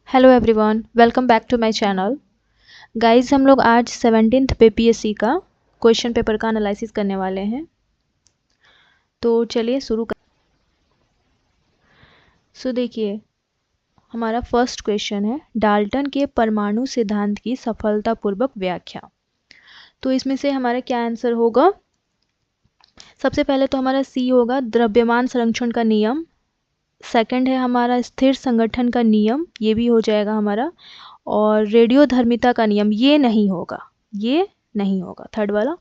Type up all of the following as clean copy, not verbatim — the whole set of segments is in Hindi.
Hello everyone, welcome back to my channel. Guys, हम लोग आज 17th बीपीएससी का क्वेश्चन पेपर का एनालिसिस करने वाले हैं। तो चलिए शुरू कर। देखिए, हमारा फर्स्ट क्वेश्चन है डाल्टन के परमाणु सिद्धांत की सफलतापूर्वक व्याख्या। तो इसमें से हमारा क्या आंसर होगा? सबसे पहले तो हमारा सी होगा, द्रव्यमान संरक्षण का नियम। सेकंड है हमारा स्थिर संगठन का नियम, ये भी हो जाएगा हमारा। और रेडियोधर्मिता का नियम ये नहीं होगा थर्ड वाला।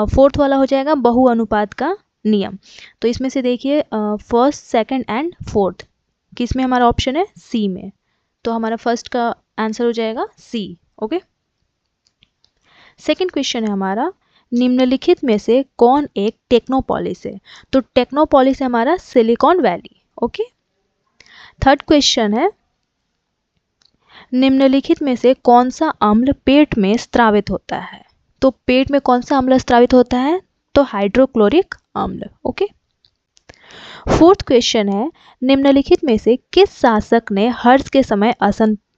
फोर्थ वाला हो जाएगा बहु अनुपात का नियम। तो इसमें से देखिए फर्स्ट, सेकंड एंड फोर्थ किस में हमारा ऑप्शन है? सी में। तो हमारा फर्स्ट का आंसर हो जाएगा सी। ओके। सेकंड क्वेश्चन है हमारा, निम्नलिखित में से कौन एक टेक्नोपोलिस है? तो टेक्नोपोलिस है हमारा silicon valley. Okay. Third question है, निम्नलिखित में से कौन सा अम्ल पेट में स्रावित होता है? तो पेट में कौन सा अम्ल स्रावित होता है? तो हाइड्रोक्लोरिक अम्ल। ओके। फोर्थ क्वेश्चन है, निम्नलिखित में से किस शासक ने हर्ष के समय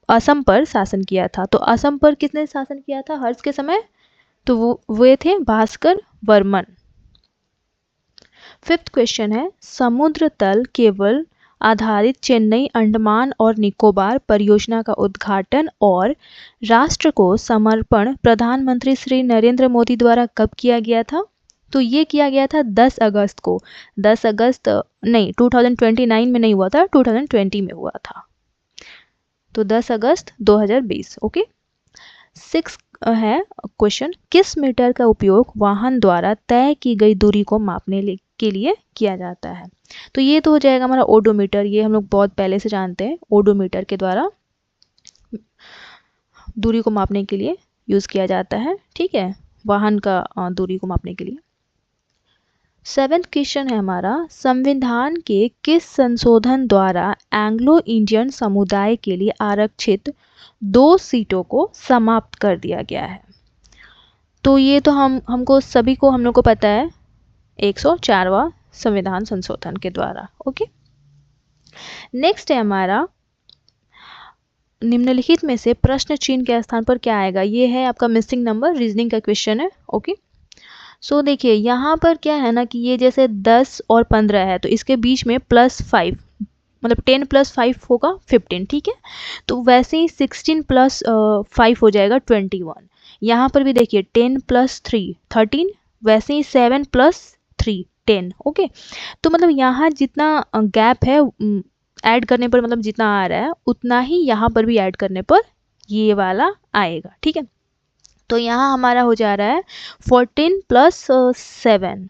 असम पर शासन किया था? तो असम पर किसने शासन किया था हर्ष के समय? तो वो थे भास्कर वर्मन। फिफ्थ क्वेश्चन है, समुद्र तल केबल आधारित चेन्नई अंडमान और निकोबार परियोजना का उद्घाटन और राष्ट्र को समर्पण प्रधानमंत्री श्री नरेंद्र मोदी द्वारा कब किया गया था? तो ये किया गया था 10 अगस्त को। 10 अगस्त नहीं, 2029 में नहीं हुआ था, 2020 में हुआ था। तो 10 अगस्त 2020। ओके। 6 है क्वेश्चन, किस मीटर का उपयोग वाहन द्वारा तय की गई दूरी को मापने के लिए किया जाता है? तो ये तो हो जाएगा हमारा ओडोमीटर। ये हम लोग बहुत पहले से जानते हैं, ओडोमीटर के द्वारा दूरी को मापने के लिए यूज किया जाता है। ठीक है, वाहन का दूरी को मापने के लिए। 7th क्वेश्चन है हमारा, संविधान के किस संशोधन द्वारा एंग्लो इंडियन समुदाय के लिए आरक्षित 2 सीटों को समाप्त कर दिया गया है? तो ये तो हम लोग को पता है, 104वां संविधान संशोधन के द्वारा। ओके। नेक्स्ट है हमारा, निम्नलिखित में से प्रश्न चिन्ह के स्थान पर क्या आएगा? ये है आपका मिसिंग नंबर, रीजनिंग का क्वेश्चन है। ओके। सो देखिए यहाँ पर क्या है ना कि ये जैसे 10 और 15 है, तो इसके बीच में +5, मतलब 10 + 5 होगा 15। ठीक है, तो वैसे ही 16 + 5 हो जाएगा 21। यहाँ पर भी देखिए 10 + 3 13, वैसे ही 7 + 3 10। ओके। तो मतलब यहाँ जितना गैप है ऐड करने पर, मतलब जितना आ रहा है उतना ही यहाँ पर भी ऐड करने पर ये वाला आएगा। ठीक है, तो यहाँ हमारा हो जा रहा है 14 + 7,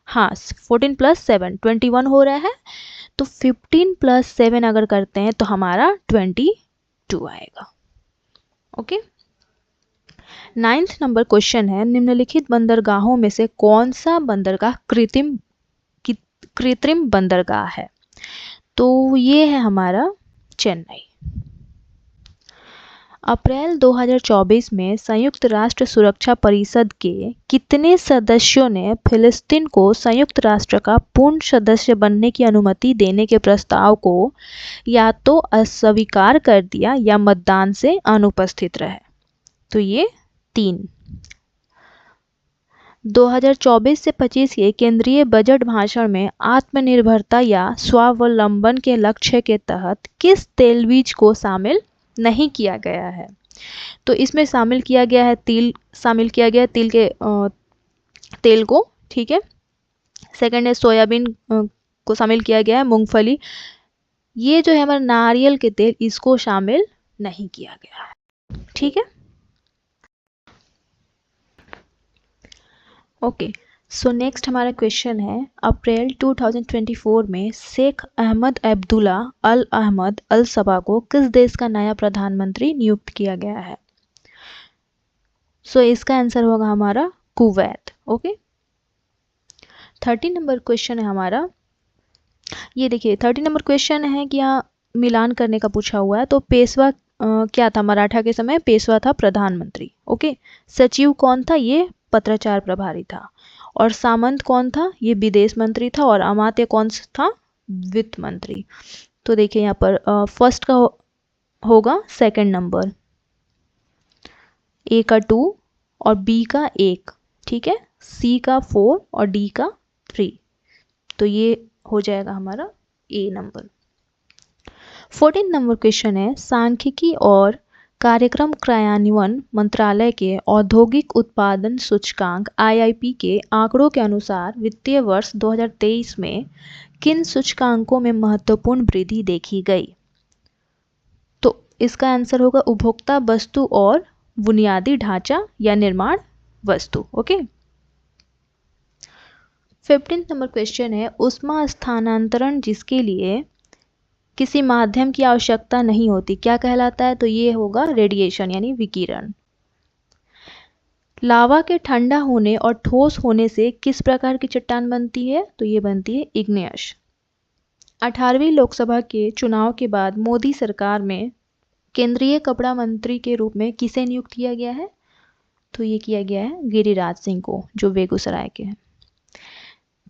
हाँ 14 + 7 21 हो रहा है। तो 15 + 7 अगर करते हैं तो हमारा 22 आएगा। ओके। 9th नंबर क्वेश्चन है, निम्नलिखित बंदरगाहों में से कौन सा बंदरगाह कृत्रिम बंदरगाह है? तो ये है हमारा चेन्नई। अप्रैल 2024 में संयुक्त राष्ट्र सुरक्षा परिषद के कितने सदस्यों ने फिलिस्तीन को संयुक्त राष्ट्र का पूर्ण सदस्य बनने की अनुमति देने के प्रस्ताव को या तो अस्वीकार कर दिया या मतदान से अनुपस्थित रहे? तो ये 3। 2024 से 25 के केंद्रीय बजट भाषण में आत्मनिर्भरता या स्वावलंबन के लक्ष्य के तहत किस तेल बीज को शामिल नहीं किया गया है? तो इसमें शामिल किया गया है तिल, शामिल किया गया है तिल के तेल को। ठीक है। सेकंड है सोयाबीन को शामिल किया गया है, मूंगफली। ये जो है हमारा नारियल के तेल, इसको शामिल नहीं किया गया है। ठीक है। ओके। सो नेक्स्ट हमारा क्वेश्चन है, अप्रैल 2024 में शेख अहमद अब्दुल्ला अल अहमद अल सबा को किस देश का नया प्रधानमंत्री नियुक्त किया गया है? सो इसका आंसर होगा हमारा कुवैत। ओके। 13 नंबर क्वेश्चन है हमारा, ये देखिए 13 नंबर क्वेश्चन है कि यहाँ मिलान करने का पूछा हुआ है। तो पेशवा क्या था मराठा के समय? पेशवा था प्रधानमंत्री। ओके। सचिव कौन था? ये पत्राचार प्रभारी था। और सामंत कौन था? ये विदेश मंत्री था। और अमात्य कौन था? वित्त मंत्री। तो देखिए यहाँ पर फर्स्ट का होगा सेकंड नंबर, ए का 2 और बी का 1, ठीक है, सी का 4 और डी का 3, तो ये हो जाएगा हमारा ए नंबर। 14 नंबर क्वेश्चन है, सांख्यिकी और कार्यक्रम क्रियान्वयन मंत्रालय के औद्योगिक उत्पादन सूचकांक IIP के आंकड़ों के अनुसार वित्तीय वर्ष 2023 में किन सूचकांकों में महत्वपूर्ण वृद्धि देखी गई? तो इसका आंसर होगा उपभोक्ता वस्तु और बुनियादी ढांचा या निर्माण वस्तु। ओके। 15 नंबर क्वेश्चन है, ऊष्मा स्थानांतरण जिसके लिए किसी माध्यम की आवश्यकता नहीं होती क्या कहलाता है? तो ये होगा रेडिएशन यानी विकिरण। लावा के ठंडा होने और ठोस होने से किस प्रकार की चट्टान बनती है? तो ये बनती है इग्नियस। 18वीं लोकसभा के चुनाव के बाद मोदी सरकार में केंद्रीय कपड़ा मंत्री के रूप में किसे नियुक्त किया गया है? तो ये किया गया है गिरिराज सिंह को, जो बेगूसराय के हैं।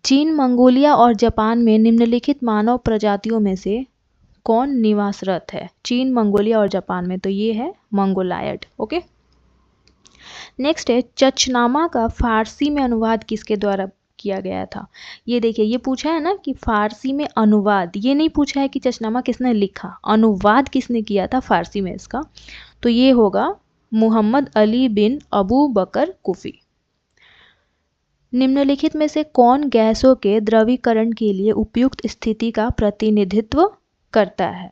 चीन, मंगोलिया और जापान में निम्नलिखित मानव प्रजातियों में से कौन निवासरत है? चीन, मंगोलिया और जापान में, तो ये है मंगोलायड। ओके। नेक्स्ट है, चचनामा का फारसी में अनुवाद किसके द्वारा किया गया था? ये देखिए, ये पूछा है ना कि फारसी में अनुवाद, ये नहीं पूछा है कि चचनामा किसने लिखा, अनुवाद किसने किया था फारसी में इसका, तो ये होगा मुहम्मद अली बिन अबू बकर कुफी। निम्नलिखित में से कौन गैसों के द्रवीकरण के लिए उपयुक्त स्थिति का प्रतिनिधित्व करता है?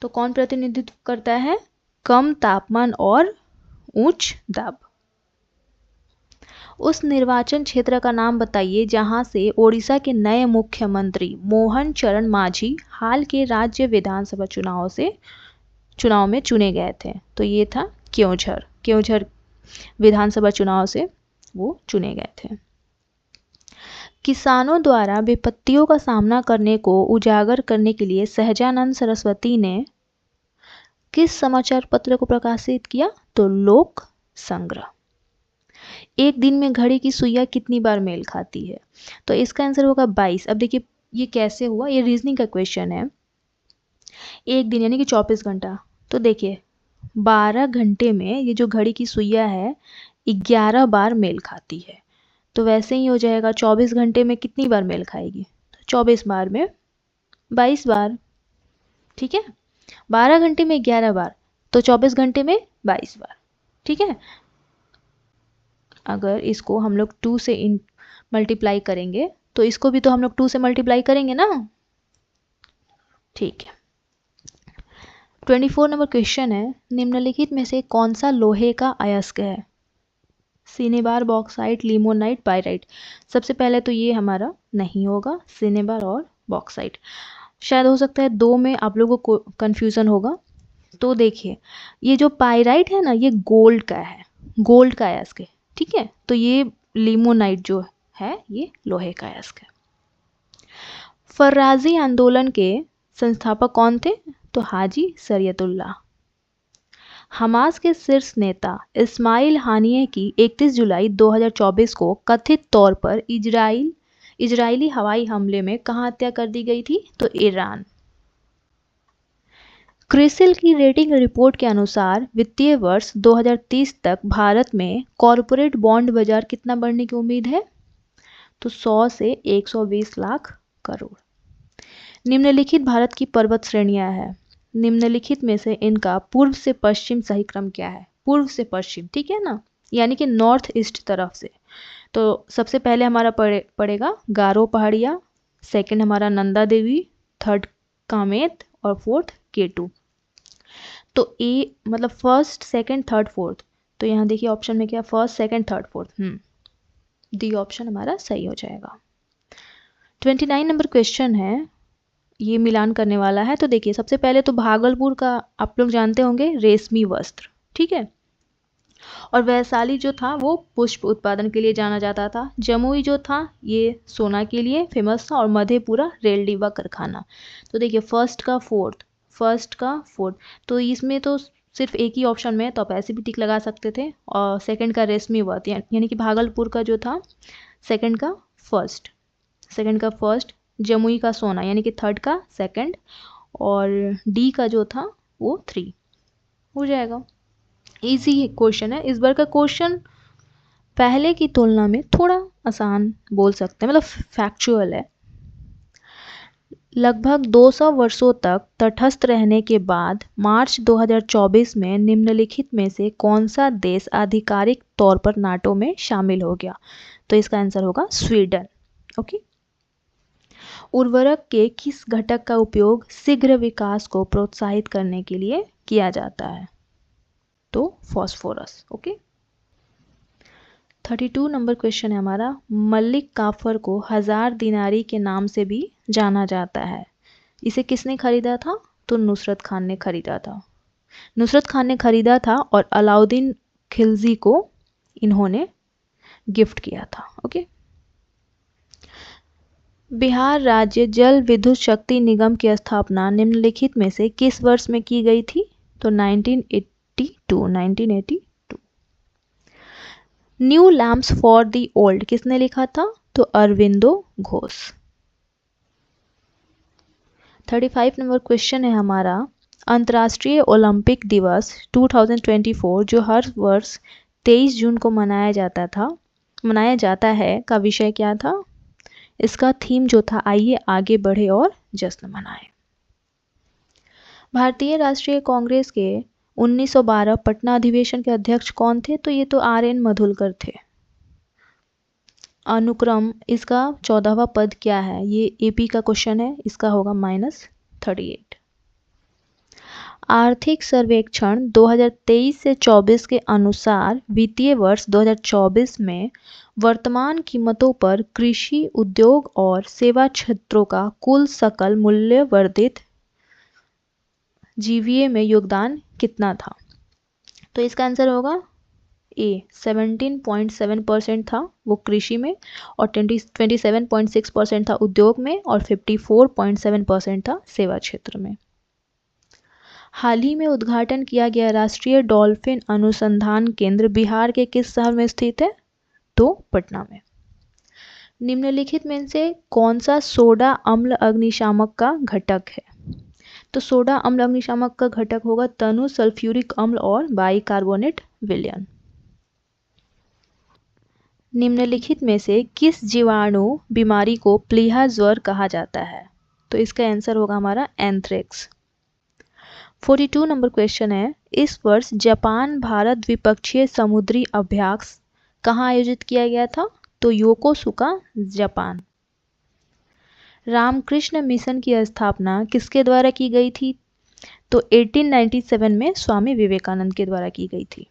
तो कौन प्रतिनिधित्व करता है? कम तापमान और उच्च दाब। उस निर्वाचन क्षेत्र का नाम बताइए जहां से ओडिशा के नए मुख्यमंत्री मोहन चरण मांझी हाल के राज्य विधानसभा चुनाव में चुने गए थे। तो ये था क्योंझर विधानसभा चुनाव से वो चुने गए थे। किसानों द्वारा विपत्तियों का सामना करने को उजागर करने के लिए सहजानंद सरस्वती ने किस समाचार पत्र को प्रकाशित किया? तो लोक संग्रह। एक दिन में घड़ी की सुइयां कितनी बार मेल खाती है? तो इसका आंसर होगा 22। अब देखिए ये कैसे हुआ, ये रीजनिंग का क्वेश्चन है। एक दिन यानी कि 24 घंटा, तो देखिए 12 घंटे में ये जो घड़ी की सुइया है 11 बार मेल खाती है, तो वैसे ही हो जाएगा 24 घंटे में कितनी बार मेल खाएगी? तो 24 बार में 22 बार, ठीक है। 12 घंटे में 11 बार, तो 24 घंटे में 22 बार, ठीक है। अगर इसको हम लोग 2 से मल्टीप्लाई करेंगे तो इसको भी तो हम लोग 2 से मल्टीप्लाई करेंगे ना, ठीक है। 24 नंबर क्वेश्चन है, निम्नलिखित में से कौन सा लोहे का अयस्क है? Cinnabar, bauxite, limonite, pyrite. सबसे पहले तो ये हमारा नहीं होगा, सिनेबार और बॉक्साइट। शायद हो सकता है 2 में आप लोगों को कंफ्यूजन होगा। तो देखिए ये जो पाइराइट है ना, ये गोल्ड का है, गोल्ड का अयस्क है, ठीक है। तो ये लिमोनाइट जो है ये लोहे का अयस्क है। फर्राजी आंदोलन के संस्थापक कौन थे? तो हाजी शरीयतुल्लाह। हमास के शीर्ष नेता इस्माइल हानिये की 31 जुलाई 2024 को कथित तौर पर इजरायली हवाई हमले में कहाँ हत्या कर दी गई थी? तो ईरान। क्रिसिल की रेटिंग रिपोर्ट के अनुसार वित्तीय वर्ष 2030 तक भारत में कॉरपोरेट बॉन्ड बाजार कितना बढ़ने की उम्मीद है? तो 100 से 120 लाख करोड़। निम्नलिखित भारत की पर्वत श्रेणियां हैं, निम्नलिखित में से इनका पूर्व से पश्चिम सही क्रम क्या है? पूर्व से पश्चिम, ठीक है ना, यानी कि नॉर्थ ईस्ट तरफ से। तो सबसे पहले हमारा पड़ेगा गारो पहाड़िया, सेकंड हमारा नंदा देवी, थर्ड कामेत और फोर्थ केटू। तो ए मतलब फर्स्ट, सेकंड, थर्ड, फोर्थ। तो यहाँ देखिए ऑप्शन में क्या, first, second, third, fourth. D option हमारा सही हो जाएगा। 29 नंबर क्वेश्चन है, ये मिलान करने वाला है। तो देखिए सबसे पहले तो भागलपुर का आप लोग जानते होंगे रेशमी वस्त्र, ठीक है। और वैशाली जो था वो पुष्प उत्पादन के लिए जाना जाता था। जमुई जो था ये सोना के लिए फेमस था, और मधेपुरा रेल डिब्बा कारखाना। तो देखिए फर्स्ट का फोर्थ, तो इसमें तो सिर्फ एक ही ऑप्शन में है, तो आप ऐसे भी टिक लगा सकते थे। और सेकंड का रेशमी वस्त्र यानी कि भागलपुर का जो था सेकंड का फर्स्ट, जमुई का सोना यानी कि थर्ड का सेकंड, और डी का जो था वो 3 हो जाएगा। इजी क्वेश्चन है। इस बार का क्वेश्चन पहले की तुलना में थोड़ा आसान बोल सकते हैं, मतलब फैक्चुअल है। लगभग 200 वर्षों तक तटस्थ रहने के बाद मार्च 2024 में निम्नलिखित में से कौन सा देश आधिकारिक तौर पर नाटो में शामिल हो गया? तो इसका आंसर होगा स्वीडन। ओके। उर्वरक के किस घटक का उपयोग शीघ्र विकास को प्रोत्साहित करने के लिए किया जाता है? तो फॉस्फोरस। ओके। 32 नंबर क्वेश्चन है हमारा। मल्लिक काफर को 1000 दिनारी के नाम से भी जाना जाता है। इसे किसने खरीदा था? तो नुसरत खान ने खरीदा था। नुसरत खान ने खरीदा था और अलाउद्दीन खिलजी को इन्होंने गिफ्ट किया था। ओके। बिहार राज्य जल विद्युत शक्ति निगम की स्थापना निम्नलिखित में से किस वर्ष में की गई थी? तो 1982। New lamps for the old किसने लिखा था? तो अरविंदो घोष। 35 नंबर क्वेश्चन है हमारा। अंतर्राष्ट्रीय ओलंपिक दिवस 2024 जो हर वर्ष 23 जून को मनाया जाता है का विषय क्या था? इसका थीम जो था आइए आगे बढ़े और जश्न मनाएं। भारतीय राष्ट्रीय कांग्रेस के 1912 पटना अधिवेशन के अध्यक्ष कौन थे? तो ये तो RN मधुलकर थे। अनुक्रम इसका 14वां पद क्या है? ये AP का क्वेश्चन है, इसका होगा -38। आर्थिक सर्वेक्षण 2023 से 24 के अनुसार वित्तीय वर्ष 2024 में वर्तमान कीमतों पर कृषि, उद्योग और सेवा क्षेत्रों का कुल सकल मूल्य वर्धित GVA में योगदान कितना था? तो इसका आंसर होगा A 17.7% था वो कृषि में, और 27.6% था उद्योग में, और 54.7% था सेवा क्षेत्र में। हाल ही में उद्घाटन किया गया राष्ट्रीय डॉल्फिन अनुसंधान केंद्र बिहार के किस शहर में स्थित है? तो पटना में। निम्नलिखित में से कौन सा सोडा अम्ल अग्निशामक का घटक है? तो सोडा अम्ल अग्निशामक का घटक होगा तनु सल्फ्यूरिक अम्ल और बाइकार्बोनेट विलयन। निम्नलिखित में से किस जीवाणु बीमारी को प्लीहा ज्वर कहा जाता है? तो इसका आंसर होगा हमारा एंथ्रेक्स। 42 नंबर क्वेश्चन है। इस वर्ष जापान भारत द्विपक्षीय समुद्री अभ्यास कहाँ आयोजित किया गया था? तो योकोसुका जापान। रामकृष्ण मिशन की स्थापना किसके द्वारा की गई थी? तो 1897 में स्वामी विवेकानंद के द्वारा की गई थी।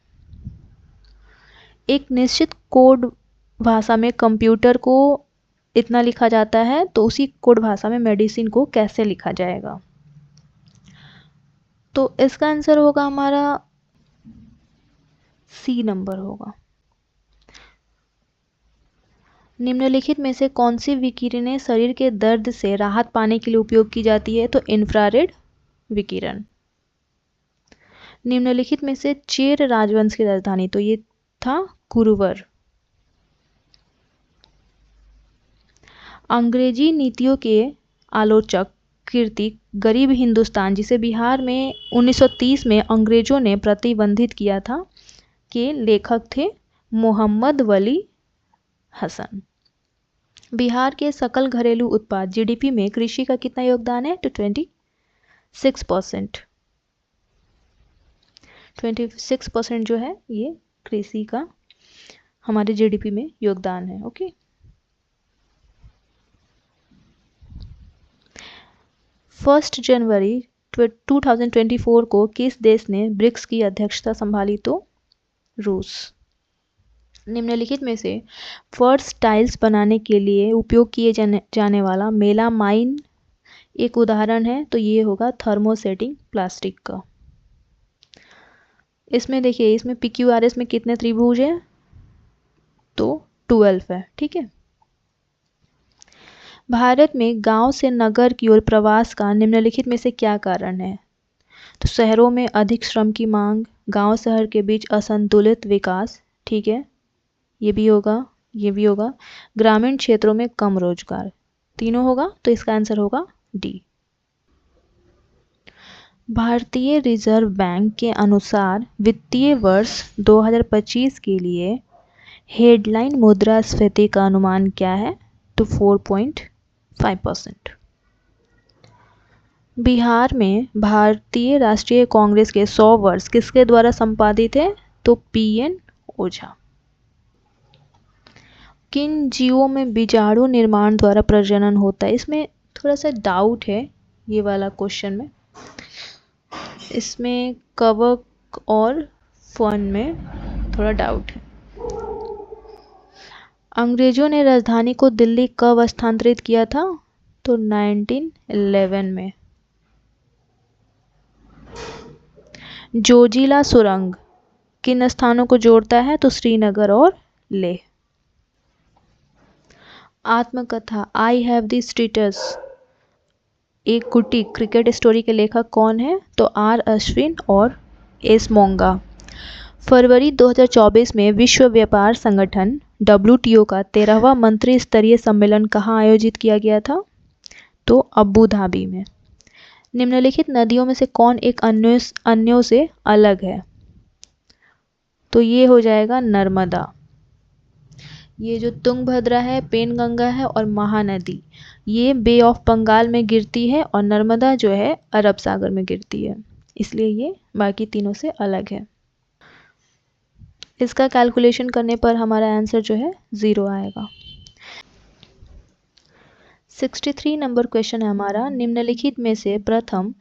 एक निश्चित कोड भाषा में कंप्यूटर को इतना लिखा जाता है, तो उसी कोड भाषा में मेडिसिन को कैसे लिखा जाएगा? तो इसका आंसर होगा हमारा C नंबर होगा। निम्नलिखित में से कौन सी विकिरणें शरीर के दर्द से राहत पाने के लिए उपयोग की जाती है? तो इंफ्रारेड विकिरण। निम्नलिखित में से चेर राजवंश की राजधानी, तो ये था कुरुवर। अंग्रेजी नीतियों के आलोचक कीर्ति गरीब हिंदुस्तान, जिसे बिहार में 1930 में अंग्रेजों ने प्रतिबंधित किया था, के लेखक थे मोहम्मद वली हसन। बिहार के सकल घरेलू उत्पाद GDP में कृषि का कितना योगदान है? तो 26%। 26% जो है ये कृषि का हमारे GDP में योगदान है। ओके। 1 जनवरी 2024 को किस देश ने ब्रिक्स की अध्यक्षता संभाली? तो रूस। निम्नलिखित में से फर्श टाइल्स बनाने के लिए उपयोग किए जाने वाला मेलामाइन एक उदाहरण है, तो ये होगा थर्मोसेटिंग प्लास्टिक का। इसमें देखिए, इसमें PQRS में कितने त्रिभुज हैं? तो 12 है। ठीक है। भारत में गांव से नगर की ओर प्रवास का निम्नलिखित में से क्या कारण है? तो शहरों में अधिक श्रम की मांग, गांव शहर के बीच असंतुलित विकास, ठीक है, ये भी होगा, ये भी होगा, ग्रामीण क्षेत्रों में कम रोजगार, तीनों होगा। तो इसका आंसर होगा D। भारतीय रिजर्व बैंक के अनुसार वित्तीय वर्ष 2025 के लिए हेडलाइन मुद्रास्फीति का अनुमान क्या है? तो 4.5%। बिहार में भारतीय राष्ट्रीय कांग्रेस के 100 वर्ष किसके द्वारा संपादित है? तो पीएन ओझा। किन जीवों में बीजाणु निर्माण द्वारा प्रजनन होता है? इसमें थोड़ा सा डाउट है, ये वाला क्वेश्चन में। इसमें कवक और फर्न में थोड़ा डाउट है। अंग्रेजों ने राजधानी को दिल्ली कब स्थानांतरित किया था? तो 1911 में। जोजिला सुरंग किन स्थानों को जोड़ता है? तो श्रीनगर और लेह। आत्मकथा आई हैव द स्टेटस एक कुटी क्रिकेट स्टोरी के लेखक कौन है? तो आर अश्विन और एस मोंगा। फरवरी 2024 में विश्व व्यापार संगठन WTO का 13वां मंत्री स्तरीय सम्मेलन कहाँ आयोजित किया गया था? तो अबू धाबी में। निम्नलिखित नदियों में से कौन एक अन्यों से अलग है? तो ये हो जाएगा नर्मदा। ये जो तुंगभद्रा है, पेनगंगा है और महानदी, ये बे ऑफ बंगाल में गिरती है और नर्मदा जो है अरब सागर में गिरती है, इसलिए ये बाकी तीनों से अलग है। इसका कैलकुलेशन करने पर हमारा आंसर जो है 0 आएगा। 63 नंबर क्वेश्चन है हमारा, निम्नलिखित में से प्रथम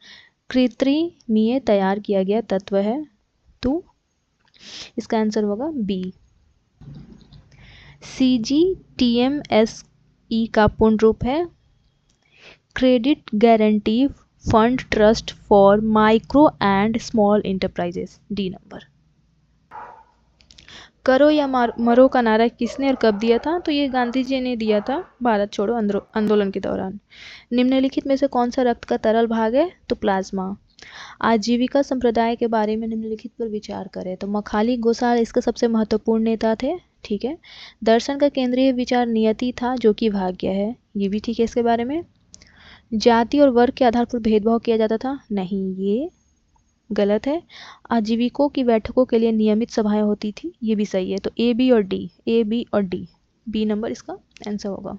कृत्रिमीय तैयार किया गया तत्व है? तो इसका आंसर होगा बी। CGTMSE का पूर्ण रूप है credit guarantee fund trust for micro and small enterprises. D number. करो या मरो का नारा किसने और कब दिया था? तो ये गांधी जी ने दिया था भारत छोड़ो आंदोलन के दौरान। निम्नलिखित में से कौन सा रक्त का तरल भाग है? तो प्लाज्मा। आजीविका संप्रदाय के बारे में निम्नलिखित पर विचार करें। तो मखाली गोसाल इसका सबसे महत्वपूर्ण नेता थे, ठीक है। दर्शन का केंद्रीय विचार नियति था, जो कि भाग्य है, ये भी ठीक है। इसके बारे में जाति और वर्ग के आधार पर भेदभाव किया जाता था, नहीं, ये गलत है। आजीविकों की बैठकों के लिए नियमित सभाएं होती थी, ये भी सही है। तो ए बी और डी, ए बी और डी, बी नंबर इसका आंसर होगा।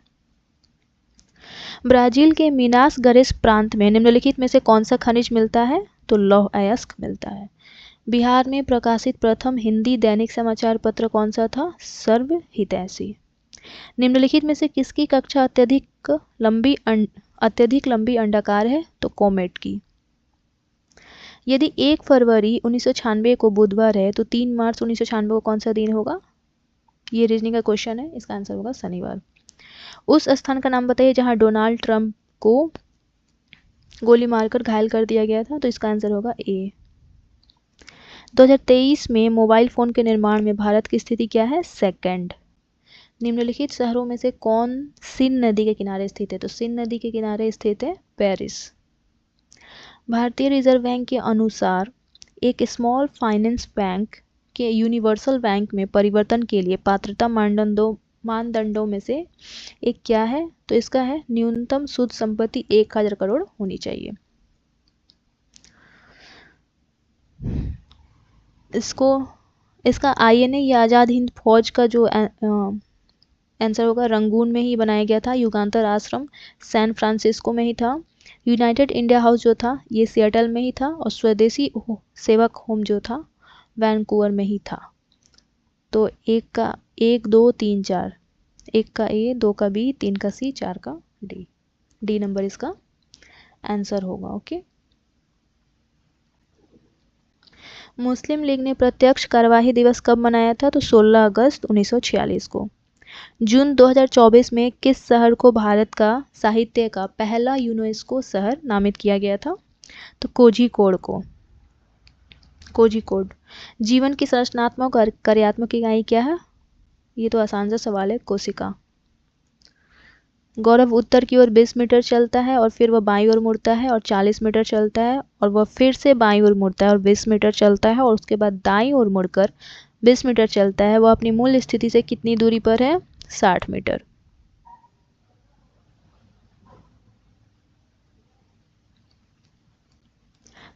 ब्राजील के मिनास गरेस प्रांत में निम्नलिखित में से कौन सा खनिज मिलता है? तो लौह अयस्क मिलता है। बिहार में प्रकाशित प्रथम हिंदी दैनिक समाचार पत्र कौन सा था? सर्व हितैषी। निम्नलिखित में से किसकी कक्षा अत्यधिक लंबी अंडाकार है? तो कोमेट की। यदि 1 फरवरी 1996 को बुधवार है तो 3 मार्च 1996 को कौन सा दिन होगा? ये रीजनिंग का क्वेश्चन है, इसका आंसर होगा शनिवार। उस स्थान का नाम बताइए जहां डोनाल्ड ट्रंप को गोली मारकर घायल कर दिया गया था। तो इसका आंसर होगा ए। 2023 में मोबाइल फोन के निर्माण में भारत की स्थिति क्या है? सेकंड। निम्नलिखित शहरों में से कौन सिन नदी के किनारे स्थित है? तो सिन नदी के किनारे स्थित है पेरिस। भारतीय रिजर्व बैंक के अनुसार एक स्मॉल फाइनेंस बैंक के यूनिवर्सल बैंक में परिवर्तन के लिए पात्रता मानदंडों में से एक क्या है? तो इसका है न्यूनतम शुद्ध संपत्ति 1000 करोड़ होनी चाहिए। इसका INA या आज़ाद हिंद फौज का जो आंसर होगा रंगून में ही बनाया गया था। युगांतर आश्रम सैन फ्रांसिस्को में ही था। यूनाइटेड इंडिया हाउस जो था ये सिएटल में ही था। और स्वदेशी सेवक होम जो था वैंकूवर में ही था। तो 1 2 3 4, 1 का ए, 2 का बी, 3 का सी, 4 का डी, डी नंबर इसका आंसर होगा। ओके। मुस्लिम लीग ने प्रत्यक्ष कार्यवाही दिवस कब मनाया था? तो 16 अगस्त 1946 को। जून 2024 में किस शहर को भारत का साहित्य का पहला यूनेस्को शहर नामित किया गया था? तो कोझिकोड को। कोझिकोड। जीवन की संरचनात्मक और कार्यात्मक इकाई क्या है? ये तो आसान सा सवाल है, कोशिका। गौरव उत्तर की ओर 20 मीटर चलता है और फिर वह बाईं ओर मुड़ता है और 40 मीटर चलता है और वह फिर से बाईं ओर मुड़ता है और 20 मीटर चलता है और उसके बाद दाईं ओर मुड़कर 20 मीटर चलता है। वह अपनी मूल स्थिति से कितनी दूरी पर है? 60 मीटर।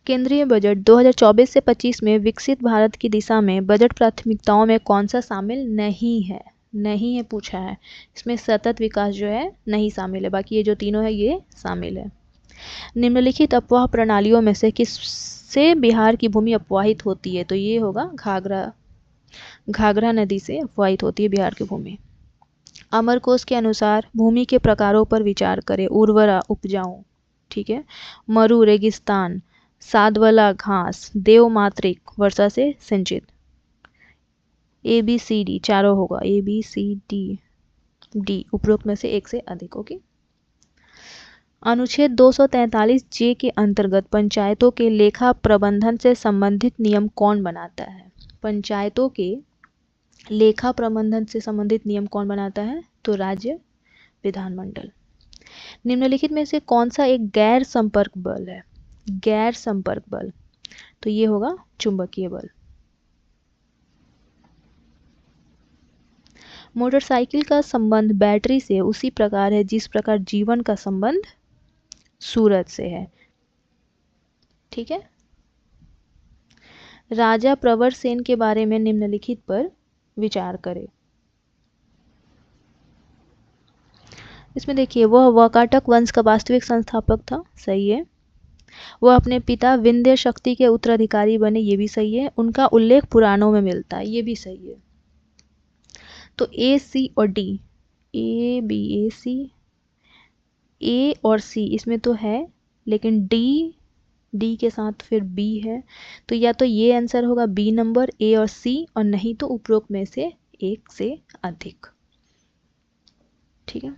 केंद्रीय बजट 2024 से 25 में विकसित भारत की दिशा में बजट प्राथमिकताओं में कौन सा शामिल नहीं है? नहीं है पूछा है। इसमें सतत विकास जो है नहीं शामिल है, बाकी ये जो तीनों है ये शामिल है। निम्नलिखित अपवाह प्रणालियों में से किससे बिहार की भूमि अपवाहित होती है? तो ये होगा घाघरा नदी से अपवाहित होती है बिहार की भूमि। अमरकोश के अनुसार भूमि के प्रकारों पर विचार करें। उर्वरा उपजाऊ, ठीक है, मरु रेगिस्तान, सादवाला घास, देवमातृक वर्षा से सिंचित। ए बी सी डी चारों होगा, A B C D D उपरोक्त में से एक से अधिक। ओके। अनुच्छेद 243 जे के अंतर्गत पंचायतों के लेखा प्रबंधन से संबंधित नियम कौन बनाता है? पंचायतों के लेखा प्रबंधन से संबंधित नियम कौन बनाता है? तो राज्य विधानमंडल। निम्नलिखित में से कौन सा एक गैर संपर्क बल है? गैर संपर्क बल, तो ये होगा चुंबकीय बल। मोटरसाइकिल का संबंध बैटरी से उसी प्रकार है जिस प्रकार जीवन का संबंध सूरज से है, ठीक है। राजा प्रवर सेन के बारे में निम्नलिखित पर विचार करें। इसमें देखिए, वह वाकाटक वंश का वास्तविक संस्थापक था, सही है। वह अपने पिता विंध्य शक्ति के उत्तराधिकारी बने, ये भी सही है। उनका उल्लेख पुराणों में मिलता है, ये भी सही है। तो ए, सी और डी, ए बी, ए सी, ए और सी इसमें तो है, लेकिन डी के साथ फिर बी है, तो या तो ये आंसर होगा बी नंबर, ए और सी, और नहीं तो उपरोक्त में से एक से अधिक, ठीक है।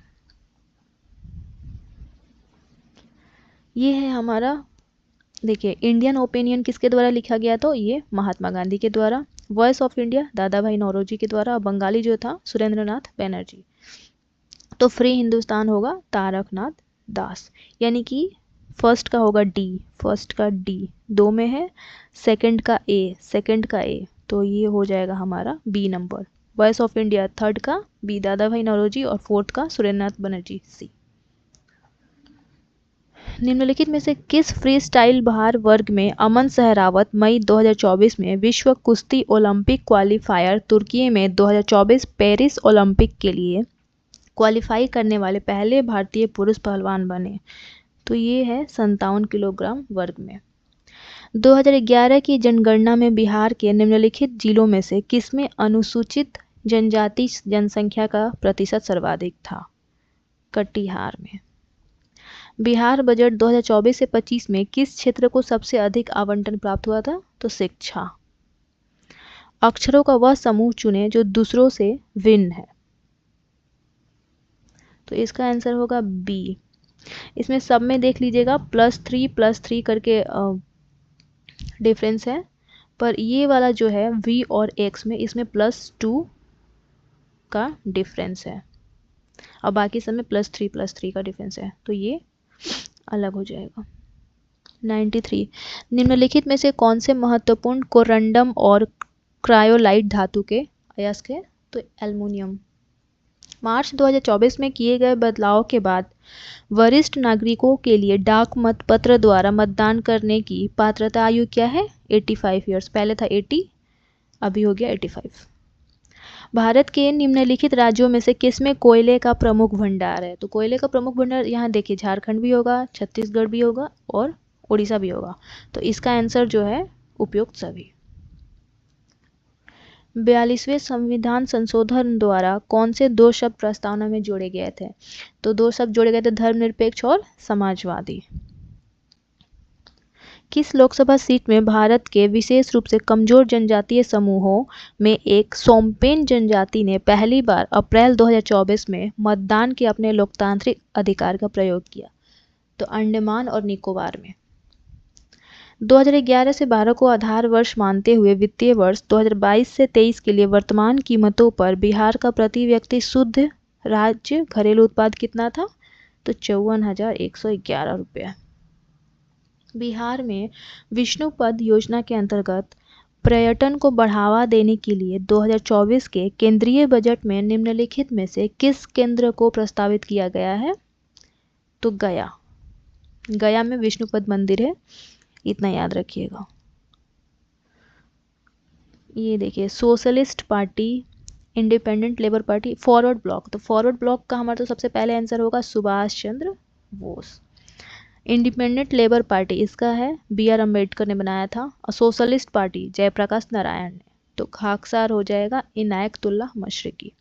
ये है हमारा, देखिए, इंडियन ओपिनियन किसके द्वारा लिखा गया? तो ये महात्मा गांधी के द्वारा। वॉइस ऑफ इंडिया दादा भाई नौरोजी के द्वारा। बंगाली जो था सुरेंद्रनाथ बैनर्जी। तो फ्री हिंदुस्तान होगा तारकनाथ दास, यानी कि फर्स्ट का होगा डी, फर्स्ट का डी, दो में है, सेकंड का ए, तो ये हो जाएगा हमारा B number. Voice of India third का बी दादा भाई नौरोजी, और फोर्थ का सुरेंद्रनाथ बनर्जी सी। निम्नलिखित में से किस फ्री स्टाइल भार वर्ग में अमन सहरावत मई 2024 में विश्व कुश्ती ओलंपिक क्वालिफायर तुर्की में 2024 पेरिस ओलंपिक के लिए क्वालिफाई करने वाले पहले भारतीय पुरुष पहलवान बने? तो ये है 57 किलोग्राम वर्ग में। 2011 की जनगणना में बिहार के निम्नलिखित जिलों में से किसमें अनुसूचित जनजाति जनसंख्या का प्रतिशत सर्वाधिक था? कटिहार में। बिहार बजट 2024 से 25 में किस क्षेत्र को सबसे अधिक आवंटन प्राप्त हुआ था? तो शिक्षा। अक्षरों का वह समूह चुनें जो दूसरों से भिन्न है, तो इसका आंसर होगा बी। इसमें सब में देख लीजिएगा +3 करके डिफरेंस है, पर ये वाला जो है v और x में, इसमें +2 का डिफरेंस है, और बाकी सब में +3 का डिफरेंस है, तो ये अलग हो जाएगा। 93, निम्नलिखित में से कौन से महत्वपूर्ण कोरंडम और क्रायोलाइट धातु के अयस्क है? तो एल्युमिनियम। मार्च 2024 में किए गए बदलाव के बाद वरिष्ठ नागरिकों के लिए डाक मत पत्र द्वारा मतदान करने की पात्रता आयु क्या है? 85 ईयर्स। पहले था 80, अभी हो गया 85। भारत के निम्नलिखित राज्यों में से किसमें कोयले का प्रमुख भंडार है? तो कोयले का प्रमुख भंडार यहाँ देखिए, झारखंड भी होगा, छत्तीसगढ़ भी होगा और उड़ीसा भी होगा, तो इसका आंसर जो है उपयुक्त सभी। 42वें संविधान संशोधन द्वारा कौन से दो शब्द प्रस्तावना में जोड़े गए थे? तो दो शब्द जोड़े गए थे, धर्मनिरपेक्ष और समाजवादी। किस लोकसभा सीट में भारत के विशेष रूप से कमजोर जनजातीय समूहों में एक सोम्पेन जनजाति ने पहली बार अप्रैल 2024 में मतदान के अपने लोकतांत्रिक अधिकार का प्रयोग किया? तो अंडमान और निकोबार में। 2011 से 12 को आधार वर्ष मानते हुए वित्तीय वर्ष 2022 से 23 के लिए वर्तमान कीमतों पर बिहार का प्रति व्यक्ति शुद्ध राज्य घरेलू उत्पाद कितना था? तो 54,111 रुपये। बिहार में विष्णुपद योजना के अंतर्गत पर्यटन को बढ़ावा देने के लिए 2024 के केंद्रीय बजट में निम्नलिखित में से किस केंद्र को प्रस्तावित किया गया है? तो गया में विष्णुपद मंदिर है, इतना याद रखिएगा। ये देखिए, socialist party, independent labour party, forward block. तो फॉरवर्ड ब्लॉक का हमारा तो सबसे पहले आंसर होगा Subhash Chandra Bose. Independent labour party इसका है बी आर अम्बेडकर ने बनाया था। और सोशलिस्ट पार्टी जयप्रकाश नारायण ने। तो खाकसार हो जाएगा इनायतुल्लाह मशरिकी।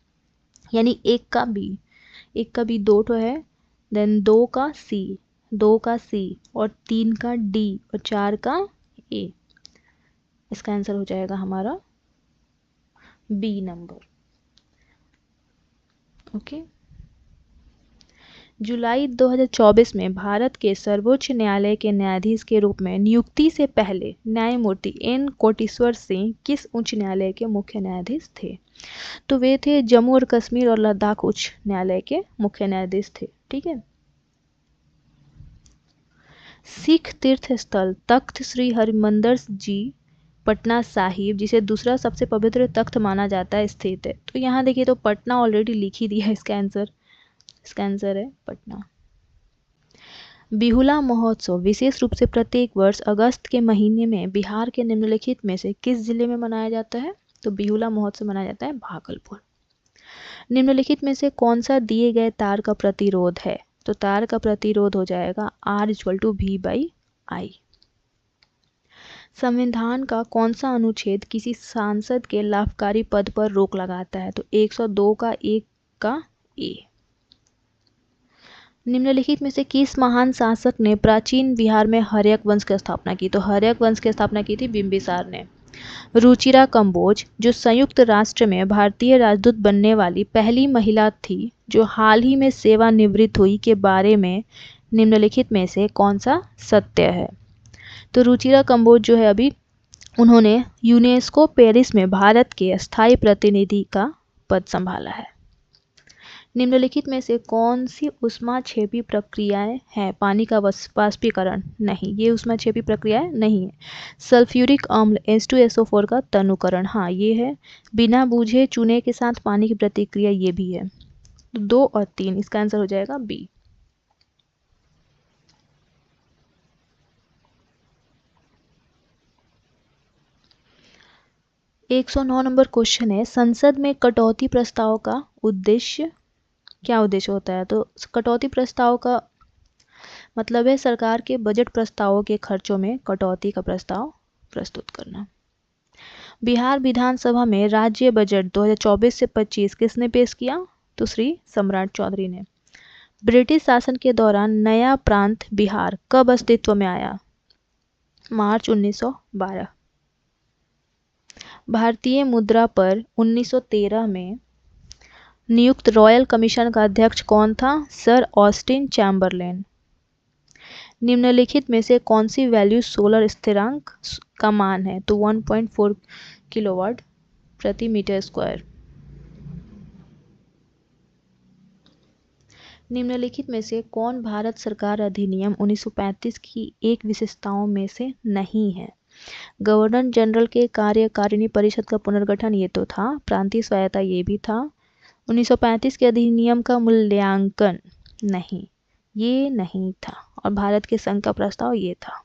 यानी एक का बी दो ठो है, देन दो का सी और 3 का डी और 4 का ए। इसका आंसर हो जाएगा हमारा बी नंबर। ओके। जुलाई 2024 में भारत के सर्वोच्च न्यायालय के न्यायाधीश के रूप में नियुक्ति से पहले न्यायमूर्ति एन कोटेश्वर सिंह किस उच्च न्यायालय के मुख्य न्यायाधीश थे? तो वे थे जम्मू और कश्मीर और लद्दाख उच्च न्यायालय के मुख्य न्यायाधीश थे। ठीक है। सिख तीर्थ स्थल तख्त श्री हरिमंदिर जी पटना साहिब, जिसे दूसरा सबसे पवित्र तख्त माना जाता है, स्थित है। तो यहाँ देखिए, तो पटना ऑलरेडी लिख ही दिया है इसका आंसर है पटना। बिहुला महोत्सव विशेष रूप से प्रत्येक वर्ष अगस्त के महीने में बिहार के निम्नलिखित में से किस जिले में मनाया जाता है? तो बिहुला महोत्सव मनाया जाता है भागलपुर। निम्नलिखित में से कौन सा दिए गए तार का प्रतिरोध है? तो तार का प्रतिरोध हो जाएगा R=V/I। संविधान का कौन सा अनुच्छेद किसी सांसद के लाभकारी पद पर रोक लगाता है? तो 102 का 1 का ए। निम्नलिखित में से किस महान शासक ने प्राचीन बिहार में हर्यक वंश की स्थापना की? तो हर्यक वंश की स्थापना की थी बिंबिसार ने। रुचिरा कंबोज, जो संयुक्त राष्ट्र में भारतीय राजदूत बनने वाली पहली महिला थी, जो हाल ही में सेवानिवृत्त हुई, के बारे में निम्नलिखित में से कौन सा सत्य है? तो रुचिरा कंबोज जो है, अभी उन्होंने यूनेस्को पेरिस में भारत के स्थायी प्रतिनिधि का पद संभाला है। निम्नलिखित में से कौन सी ऊष्माक्षेपी प्रक्रियाएं हैं? पानी का वाष्पीकरण नहीं, ये ऊष्माक्षेपी प्रक्रियाएं नहीं है। सल्फ्यूरिक अम्ल H2SO4 का तनुकरण, हाँ ये है। बिना बूझे चूने के साथ पानी की प्रतिक्रिया, ये भी है। 2 और 3, इसका आंसर हो जाएगा बी। एक 109 नंबर क्वेश्चन है, संसद में कटौती प्रस्ताव का उद्देश्य, क्या उद्देश्य होता है? तो कटौती प्रस्ताव का मतलब है सरकार के बजट प्रस्तावों के खर्चों में कटौती का प्रस्ताव प्रस्तुत करना। बिहार विधानसभा में राज्य बजट 2024 से 25 किसने पेश किया? तो श्री सम्राट चौधरी ने। ब्रिटिश शासन के दौरान नया प्रांत बिहार कब अस्तित्व में आया? मार्च 1912। भारतीय मुद्रा पर 1913 में नियुक्त रॉयल कमीशन का अध्यक्ष कौन था? Sir Austin Chamberlain. निम्नलिखित में से कौन सी वैल्यू सोलर स्थिरांक का मान है? तो 1.4 किलोवाट प्रति मीटर स्क्वायर। निम्नलिखित में से कौन भारत सरकार अधिनियम 1935 की एक विशेषताओं में से नहीं है? गवर्नर जनरल के कार्यकारिणी परिषद का पुनर्गठन, ये तो था। प्रांतीय स्वायत्ता, ये भी था। 1935 के अधिनियम का मूल्यांकन नहीं, ये नहीं था। और भारत के संघ का प्रस्ताव, ये था।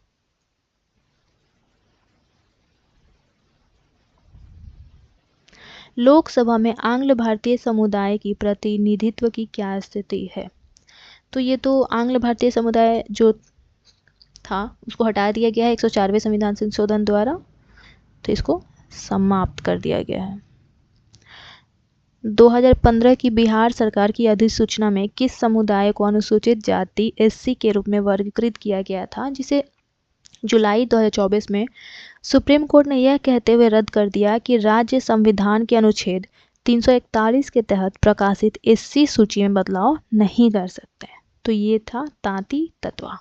लोकसभा में आंग्ल भारतीय समुदाय की प्रतिनिधित्व की क्या स्थिति है? तो ये तो आंग्ल भारतीय समुदाय जो था उसको हटा दिया गया है 104वें संविधान संशोधन द्वारा, तो इसको समाप्त कर दिया गया है। 2015 की बिहार सरकार की अधिसूचना में किस समुदाय को अनुसूचित जाति SC के रूप में वर्गीकृत किया गया था, जिसे जुलाई 2024 में सुप्रीम कोर्ट ने यह कहते हुए रद्द कर दिया कि राज्य संविधान के अनुच्छेद 341 के तहत प्रकाशित SC सूची में बदलाव नहीं कर सकते? तो ये था तांती तत्वा।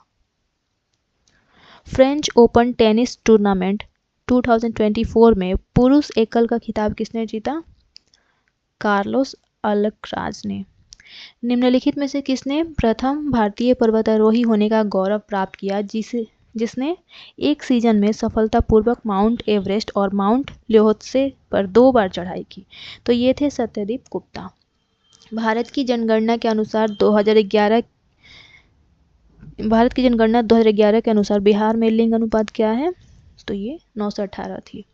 फ्रेंच ओपन टेनिस टूर्नामेंट 2024 में पुरुष एकल का खिताब किसने जीता? कार्लोस अल्कराज ने। निम्नलिखित में से किसने प्रथम भारतीय पर्वतारोही होने का गौरव प्राप्त किया, जिसने एक सीजन में सफलतापूर्वक माउंट एवरेस्ट और माउंट ल्योत्से पर 2 बार चढ़ाई की? तो ये थे सत्यदीप गुप्ता। भारत की जनगणना के अनुसार 2011 भारत की जनगणना 2011 के अनुसार बिहार में लिंग अनुपात क्या है? तो ये 9 से 18 थी।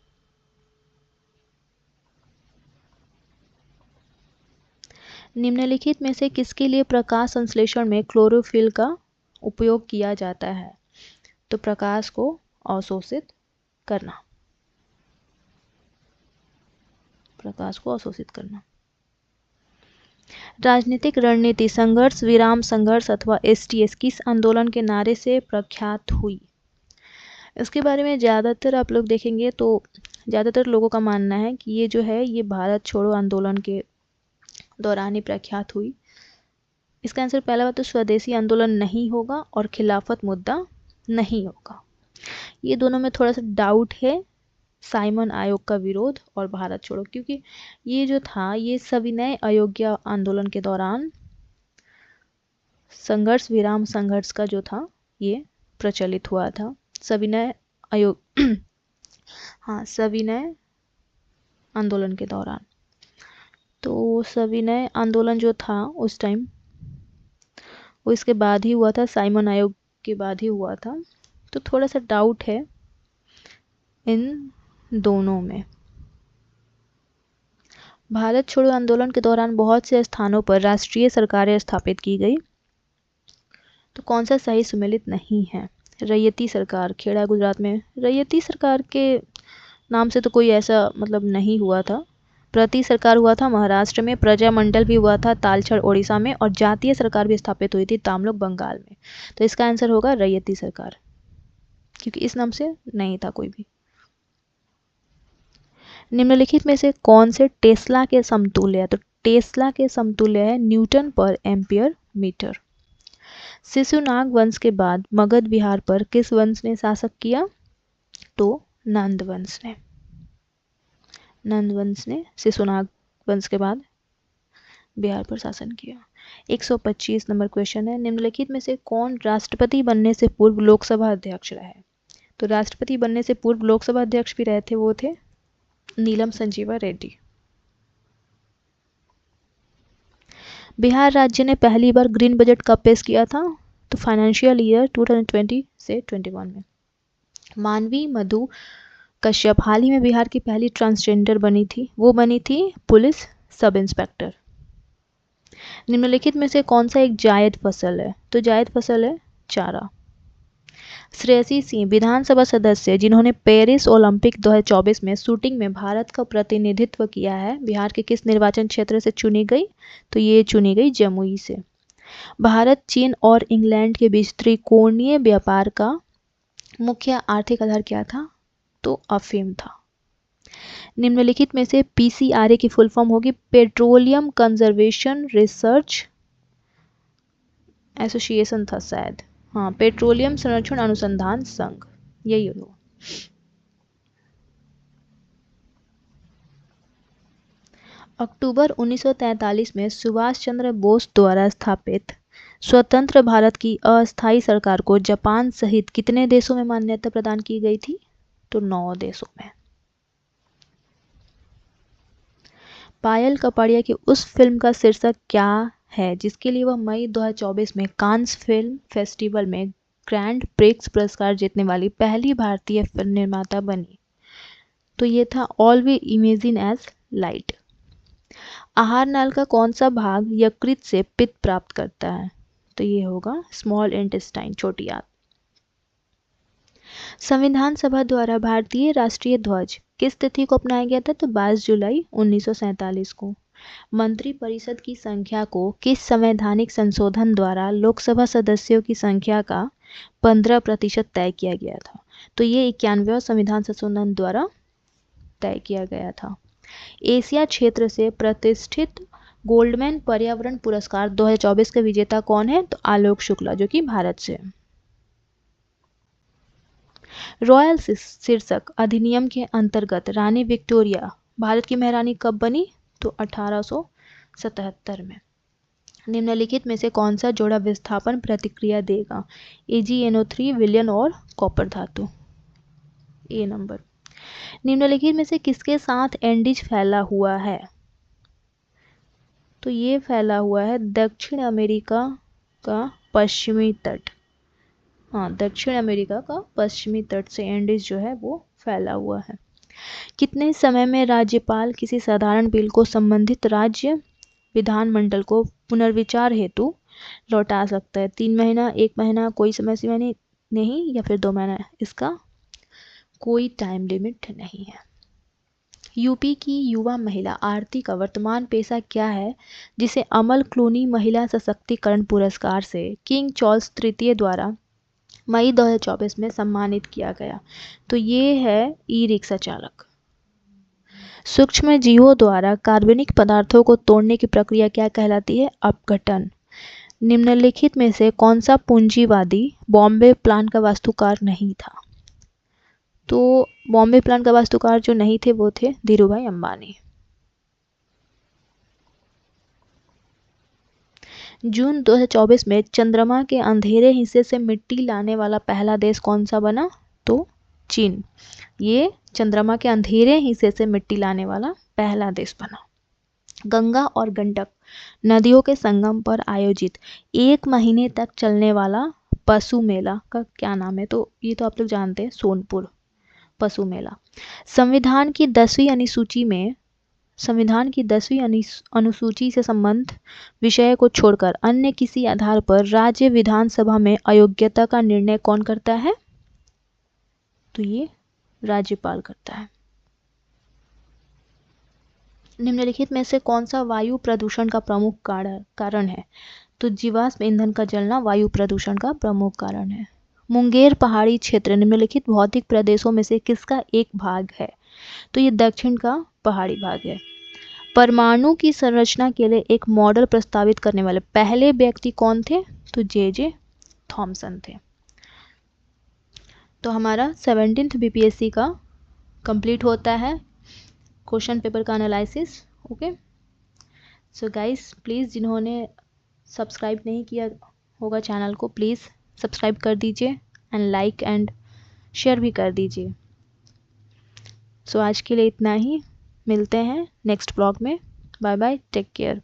निम्नलिखित में से किसके लिए प्रकाश संश्लेषण में क्लोरोफिल का उपयोग किया जाता है? तो प्रकाश को अवशोषित करना, प्रकाश को अवशोषित करना। राजनीतिक रणनीति संघर्ष विराम संघर्ष अथवा STS किस आंदोलन के नारे से प्रख्यात हुई? इसके बारे में ज़्यादातर आप लोग देखेंगे तो ज़्यादातर लोगों का मानना है कि ये जो है ये भारत छोड़ो आंदोलन के दौरान ही प्रख्यात हुई। इसका आंसर पहला बात तो स्वदेशी आंदोलन नहीं होगा और खिलाफत मुद्दा नहीं होगा। ये दोनों में थोड़ा सा डाउट है, साइमन आयोग का विरोध और भारत छोड़ो, क्योंकि ये जो था ये सविनय अयोग्य आंदोलन के दौरान संघर्ष विराम संघर्ष का जो था ये प्रचलित हुआ था। सविनय आयोग हाँ, सविनय आंदोलन के दौरान। तो सविनय आंदोलन जो था उस टाइम वो इसके बाद ही हुआ था, साइमन आयोग के बाद ही हुआ था। तो थोड़ा सा डाउट है इन दोनों में। भारत छोड़ो आंदोलन के दौरान बहुत से स्थानों पर राष्ट्रीय सरकारें स्थापित की गई। तो कौन सा सही सुमेलित नहीं है? रैयती सरकार, खेड़ा गुजरात में रैयती सरकार के नाम से तो कोई ऐसा मतलब नहीं हुआ था। प्रति सरकार हुआ था महाराष्ट्र में, प्रजामंडल भी हुआ था तालछड़ ओडिशा में, और जातीय सरकार भी स्थापित हुई थी तामलुक बंगाल में। तो इसका आंसर होगा रैयती सरकार, क्योंकि इस नाम से नहीं था कोई भी। निम्नलिखित में से कौन से टेस्ला के समतुल्य है? तो टेस्ला के समतुल्य है न्यूटन पर एम्पियर मीटर। शिशुनाग वंश के बाद मगध बिहार पर किस वंश ने शासन किया? तो नंद वंश ने। नंद वंश ने शिशुनाग वंश के बाद बिहार पर शासन किया। 125 नंबर क्वेश्चन है, निम्नलिखित में से कौन राष्ट्रपति बनने से पूर्व लोकसभा अध्यक्ष रहे? तो राष्ट्रपति बनने से पूर्व लोकसभा अध्यक्ष भी रहे थे, वो थे नीलम संजीवा रेड्डी। बिहार राज्य ने पहली बार ग्रीन बजट कब पेश किया था? तो फाइनेंशियल ईयर 2020 से 21 में। मानवी मधु कश्यप हाल ही में बिहार की पहली ट्रांसजेंडर बनी थी, वो बनी थी पुलिस सब इंस्पेक्टर। निम्नलिखित में से कौन सा एक जायद फसल है? तो जायद फसल है चारा। श्रेयसी सिंह विधानसभा सदस्य जिन्होंने पेरिस ओलंपिक 2024 में शूटिंग में भारत का प्रतिनिधित्व किया है, बिहार के किस निर्वाचन क्षेत्र से चुनी गई? तो ये चुनी गई जमुई से। भारत, चीन और इंग्लैंड के बीच त्रिकोणीय व्यापार का मुख्य आर्थिक आधार क्या था? तो अफीम था। निम्नलिखित में से PCRA की फुल फॉर्म होगी पेट्रोलियम कंजर्वेशन रिसर्च एसोसिएशन था शायद, हाँ, पेट्रोलियम संरक्षण अनुसंधान संघ, यही होगा। अक्टूबर 1943 में सुभाष चंद्र बोस द्वारा स्थापित स्वतंत्र भारत की अस्थायी सरकार को जापान सहित कितने देशों में मान्यता प्रदान की गई थी? तो 9 देशों में। पायल कपाड़िया की उस फिल्म का शीर्षक क्या है जिसके लिए वह मई 2024 में कांस फिल्म फेस्टिवल में ग्रैंड प्रिक्स पुरस्कार जीतने वाली पहली भारतीय फिल्म निर्माता बनी? तो ये था all we imagine as light. आहार नाल का कौन सा भाग यकृत से पित्त प्राप्त करता है? तो ये होगा स्मॉल इंटेस्टाइन, छोटी आंत। संविधान सभा द्वारा भारतीय राष्ट्रीय ध्वज किस तिथि को अपनाया गया था? तो 22 जुलाई 1947 को। मंत्रिपरिषद की संख्या को किस संवैधानिक संशोधन द्वारा लोकसभा सदस्यों की संख्या का 15% तय किया गया था? तो ये 91वें संविधान संशोधन द्वारा तय किया गया था। एशिया क्षेत्र से प्रतिष्ठित गोल्डमैन पर्यावरण पुरस्कार 2024 के विजेता कौन है? तो आलोक शुक्ला, जो कि भारत से। रॉयल शीर्षक अधिनियम के अंतर्गत रानी विक्टोरिया भारत की महारानी कब बनी? तो 1877 में। निम्नलिखित में से कौन सा जोड़ा विस्थापन प्रतिक्रिया देगा? AgNO3 विलयन और कॉपर धातु। ए नंबर। निम्नलिखित में से किसके साथ एंडीज फैला हुआ है? तो ये फैला हुआ है दक्षिण अमेरिका का पश्चिमी तट, हाँ, दक्षिण अमेरिका का पश्चिमी तट से एंडीज जो है वो फैला हुआ है। कितने समय में राज्यपाल किसी साधारण बिल को संबंधित राज्य विधानमंडल को पुनर्विचार हेतु लौटा सकता है? 3 महीना, 1 महीना, कोई समय सीमा नहीं, या फिर 2 महीना? इसका कोई टाइम लिमिट नहीं है। यूपी की युवा महिला आरती का वर्तमान पेशा क्या है, जिसे अमल क्लूनी महिला सशक्तिकरण पुरस्कार से किंग चार्ल्स तृतीय द्वारा मई 2024 में सम्मानित किया गया? तो ये है ई रिक्शा चालक। सूक्ष्म जीवों द्वारा कार्बनिक पदार्थों को तोड़ने की प्रक्रिया क्या कहलाती है? अपघटन। निम्नलिखित में से कौन सा पूंजीवादी बॉम्बे प्लान का वास्तुकार नहीं था? तो बॉम्बे प्लान का वास्तुकार जो नहीं थे वो थे धीरूभाई अंबानी। जून 2024 में चंद्रमा के अंधेरे हिस्से से मिट्टी लाने वाला पहला देश कौन सा बना? तो चीन। ये चंद्रमा के अंधेरे हिस्से से मिट्टी लाने वाला पहला देश बना। गंगा और गंडक नदियों के संगम पर आयोजित 1 महीने तक चलने वाला पशु मेला का क्या नाम है? तो ये तो आप लोग जानते हैं, सोनपुर पशु मेला। संविधान की 10वीं अनुसूची से संबंध विषय को छोड़कर अन्य किसी आधार पर राज्य विधानसभा में अयोग्यता का निर्णय कौन करता है? तो ये राज्यपाल करता है। निम्नलिखित में से कौन सा वायु प्रदूषण का प्रमुख कारण है? तो जीवाश्म ईंधन का जलना वायु प्रदूषण का प्रमुख कारण है। मुंगेर पहाड़ी क्षेत्र निम्नलिखित भौतिक प्रदेशों में से किसका एक भाग है? तो ये दक्षिण का पहाड़ी भाग है। परमाणु की संरचना के लिए एक मॉडल प्रस्तावित करने वाले पहले व्यक्ति कौन थे? तो जे थॉमसन थे। तो हमारा 17th बीपीएससी का कंप्लीट होता है क्वेश्चन पेपर का analysis. Okay, so guys please जिन्होंने सब्सक्राइब नहीं किया होगा चैनल को, प्लीज़ सब्सक्राइब कर दीजिए एंड लाइक एंड शेयर भी कर दीजिए। सो आज के लिए इतना ही, मिलते हैं नेक्स्ट ब्लॉग में। Bye bye, take care.